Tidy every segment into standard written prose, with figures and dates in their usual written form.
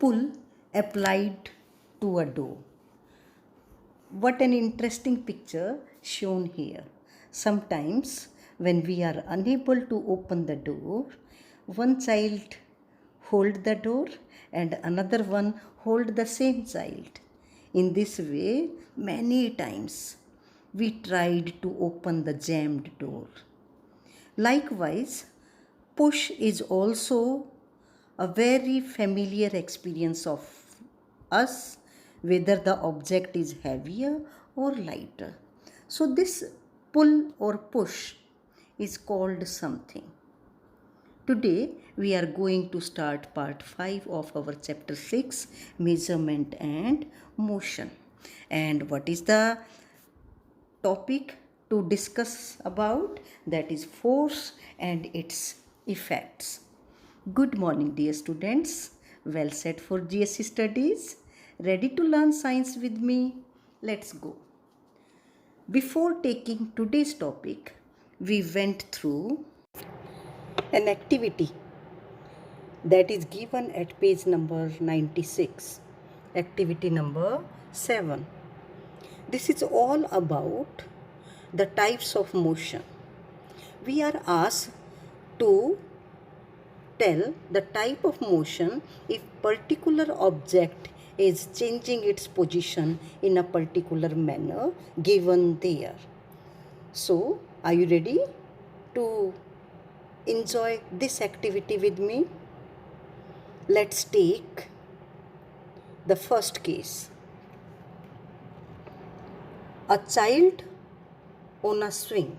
pull applied to a door. What an interesting picture shown here. Sometimes when we are unable to open the door, one child hold the door and another one hold the same child. In this way, many times we tried to open the jammed door. Likewise, push is also a very familiar experience of us, whether the object is heavier or lighter. So this pull or push is called something. Today we are going to start part 5 of our chapter 6, measurement and motion. And what is the topic to discuss about? That is force and its effects. Good morning, dear students. Well set for GSC studies? Ready to learn science with me? Let's go. Before taking today's topic, we went through an activity that is given at page number 96, activity number 7. This is all about the types of motion. We are asked to tell the type of motion if particular object is changing its position in a particular manner given there. So, are you ready to enjoy this activity with me? Let's take the first case. A child on a swing,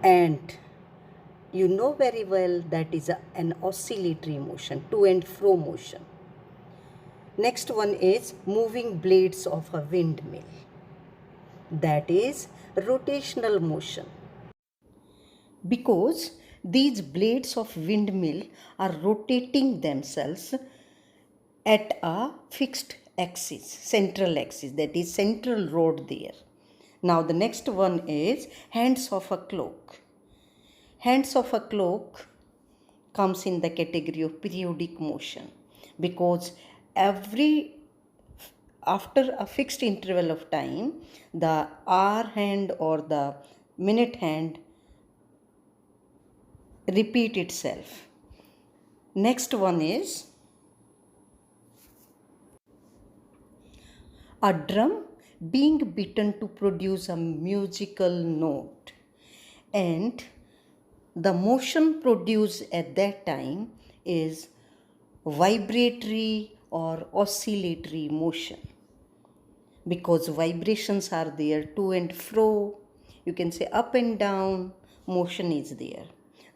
and you know very well that is an oscillatory motion, to and fro motion. Next one is moving blades of a windmill. That is rotational motion. Because these blades of windmill are rotating themselves at a fixed axis, central axis, that is central rod there. Now the next one is hands of a clock. Hands of a clock comes in the category of periodic motion because after a fixed interval of time, the hour hand or the minute hand repeat itself. Next one is a drum being beaten to produce a musical note, and the motion produced at that time is vibratory or oscillatory motion, because vibrations are there to and fro, you can say up and down, motion is there.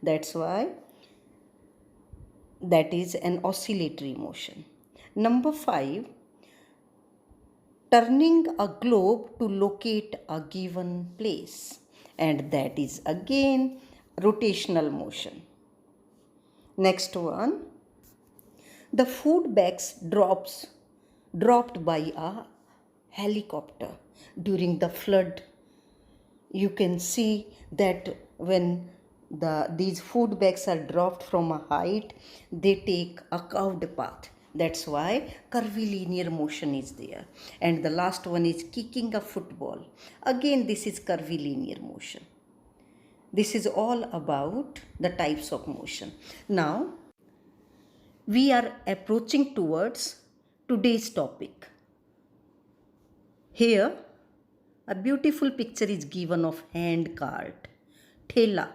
That's why that is an oscillatory motion. Number 5, turning a globe to locate a given place, and that is again rotational motion. Next one, the food bags dropped by a helicopter during the flood. You can see that when these food bags are dropped from a height, they take a curved path. That's why curvilinear motion is there. And the last one is kicking a football. Again, this is curvilinear motion. This is all about the types of motion. Now, we are approaching towards today's topic. Here, a beautiful picture is given of hand cart, thela,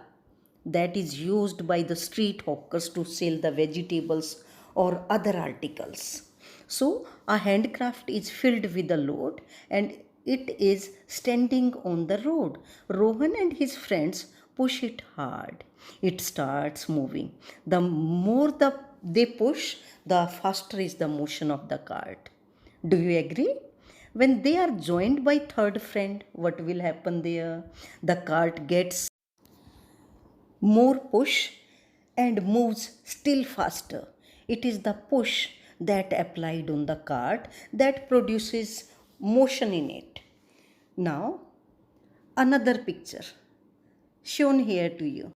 that is used by the street hawkers to sell the vegetables or other articles. So, a handcraft is filled with a load and it is standing on the road. Rohan and his friends push it hard. It starts moving. The more they push, the faster is the motion of the cart. Do you agree? When they are joined by third friend, what will happen there? The cart gets more push and moves still faster. It is the push that applied on the cart that produces motion in it. Now, another picture shown here to you,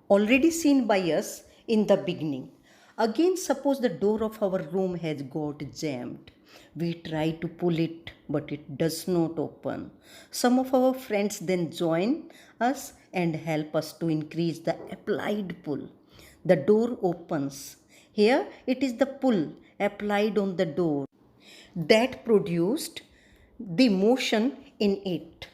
already seen by us in the beginning. Again, suppose the door of our room has got jammed. We try to pull it, but it does not open. Some of our friends then join us and help us to increase the applied pull. The door opens. Here it is the pull applied on the door that produced the motion in it.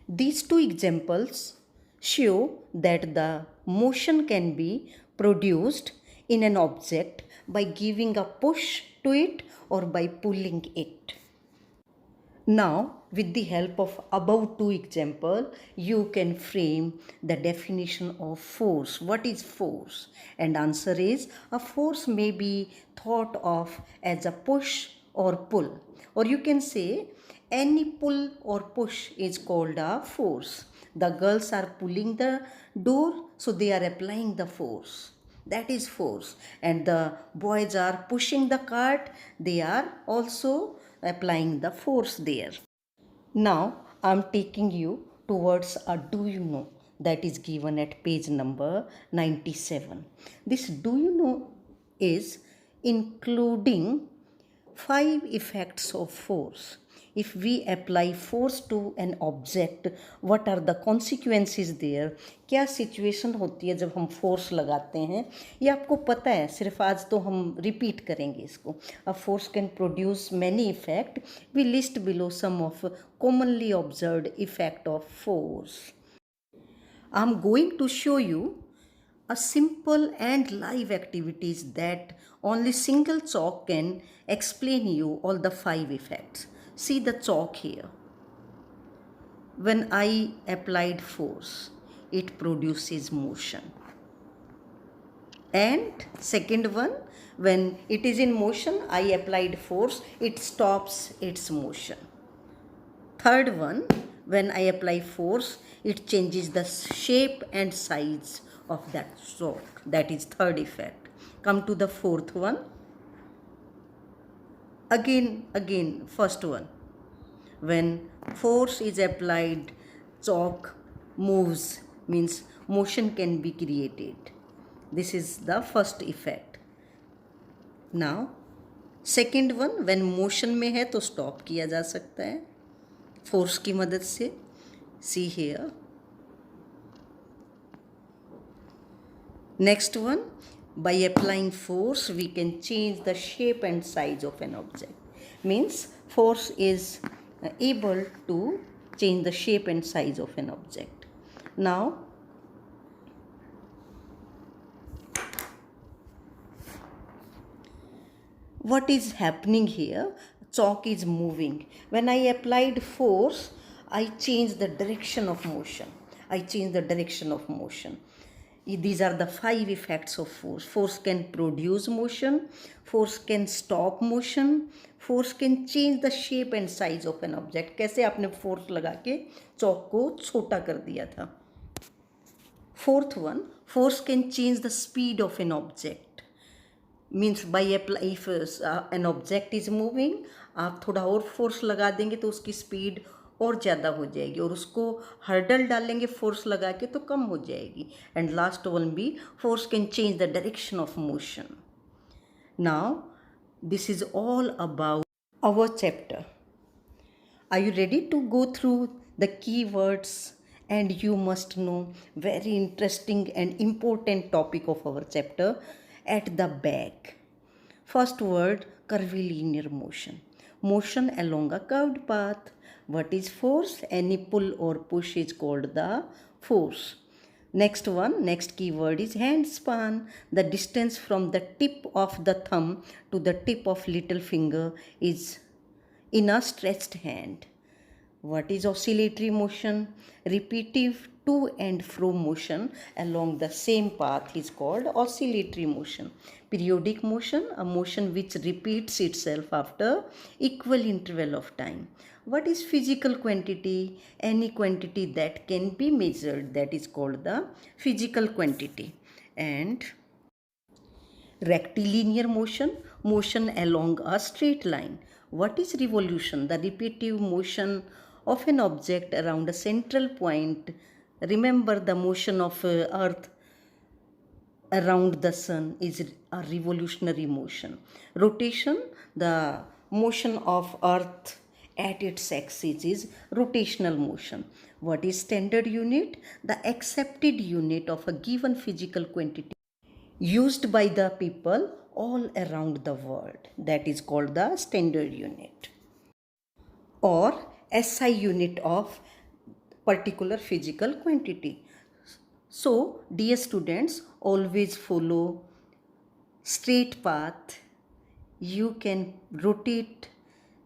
These two examples show that the motion can be produced in an object by giving a push to it or by pulling it. Now, with the help of above two examples, you can frame the definition of force. What is force? And answer is, a force may be thought of as a push or pull. Or you can say any pull or push is called a force. The girls are pulling the door, so they are applying the force. That is force. And the boys are pushing the cart, they are also applying the force there. Now I am taking you towards a do you know that is given at page number 97. This do you know is including 5 effects of force. If we apply force to an object, what are the consequences there? क्या situation होती है जब हम force लगाते हैं, ये आपको पता है, सिर्फ आज तो हम रिपीट करेंगे इसको. A force can produce many effect. We list below some of commonly observed effect of force. I'm going to show you a simple and live activities that only single chalk can explain you all the 5 effects. See the chalk here. When I applied force, it produces motion. And second one, when it is in motion, I applied force, it stops its motion. Third one, when I apply force, it changes the shape and size of that chalk. That is third effect. Come to the fourth one. Again, first one. When force is applied, chalk moves, means motion can be created. This is the first effect. Now, second one, when motion में है तो stop किया जा सकता है force की मदद से. See here. Next one, by applying force, we can change the shape and size of an object. Means force is able to change the shape and size of an object. Now, what is happening here? Chalk is moving. When I applied force, I changed the direction of motion. These are the 5 effects of force. Force can produce motion, force can stop motion, force can change the shape and size of an object. कैसे आपने force लगा के चौक को छोटा कर दिया था. Fourth one, force can change the speed of an object. Means by apply, if an object is moving, आप थोड़ा और force लगा देंगे तो उसकी speed और ज़्यादा हो जाएगी, और उसको हर्डल डालेंगे फोर्स लगा के तो कम हो जाएगी. एंड लास्ट वन भी, force can change the direction of motion. Now this is all about our chapter. Are you ready to go through the key words? And you must know very interesting and important topic of our chapter at the back. First word, curvilinear motion. Motion along a curved path. What is force? Any pull or push is called the force. Next keyword is hand span. The distance from the tip of the thumb to the tip of little finger is in a stretched hand. What is oscillatory motion? Repetitive to and fro motion along the same path is called oscillatory motion. Periodic motion, a motion which repeats itself after equal interval of time. What is physical quantity? Any quantity that can be measured, that is called the physical quantity. And rectilinear motion, motion along a straight line. What is revolution? The repetitive motion of an object around a central point. Remember the motion of earth around the sun is a revolutionary motion. Rotation, the motion of earth at its axis, is rotational motion. What is standard unit? The accepted unit of a given physical quantity used by the people all around the world. That is called the standard unit, or SI unit of particular physical quantity. So, dear students, always follow straight path. You can rotate,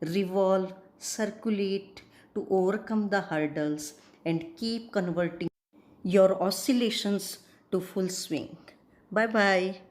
revolve, circulate to overcome the hurdles and keep converting your oscillations to full swing. Bye bye.